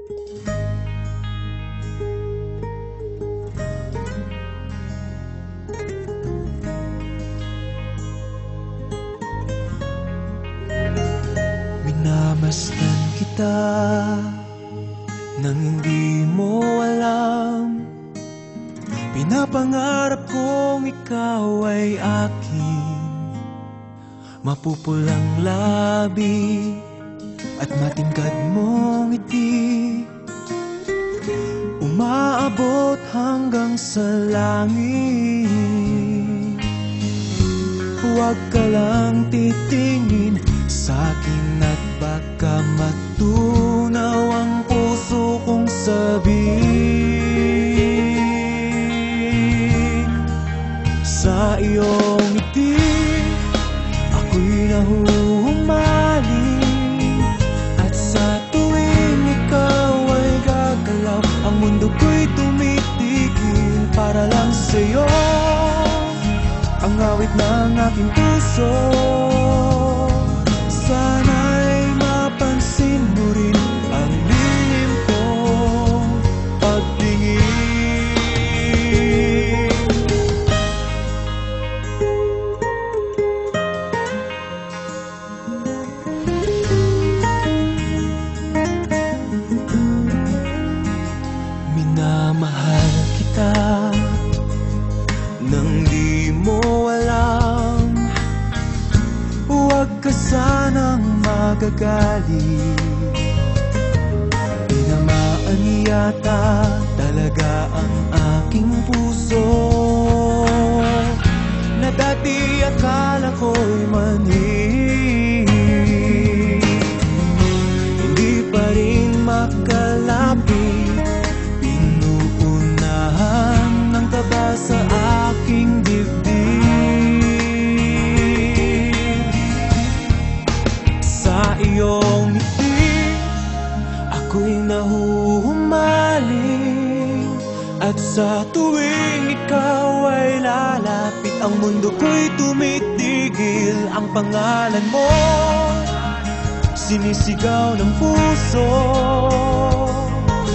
Minamasdan kita nang hindi mo alam. Pinapangarap kong ikaw ay akin. Mapupulang labi at matingkad mong ngiti, umaabot hanggang sa langit. Huwag ka lang titingin sa'kin at baka matunaw ang puso kong sabihin. Sa iyong ngiti ako'y nahuhumaling, at sa tuwing ikaw ay gagalaw, ang mundo ko'y tumitigil para lang sa'yo. Ang awit ng aking puso, sana'y mapansin mo rin ang lihim kong pagtingin. Minamahal kita nang di mo alam. Huwag ka sanang magagalit, tinamaan yata talaga ang aking puso, na dati akala ko'y manhid. Hindi pa rin makalapit, pinuunahan ng kaba sa aking dibdib. Sa iyong ngiti ako'y nahuhumaling, at sa tuwing ikaw ay lalapit, ang mundo ko'y tumitigil. Ang pangalan mo sinisigaw ng puso,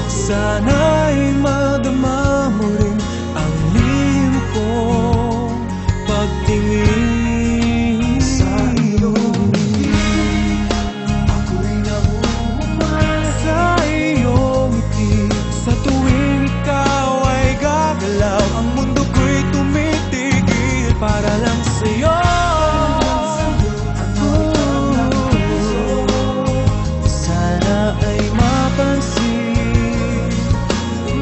sana'y madama mo rin ang lihim kong pagtingin. Sa iyong ngiti ako'y nahuhumaling, sa iyong ngiti sa tuwing ikaw ay gagalaw, ang mundo ko'y tumitigil para lang sa'yo. Sana ay mapansin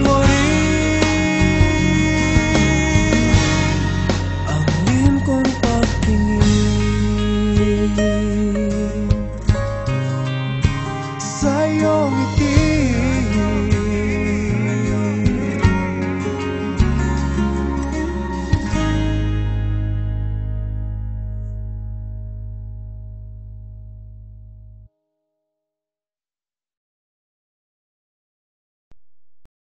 mo rin ang lihim kong pagtingin. Sa iyong ngiti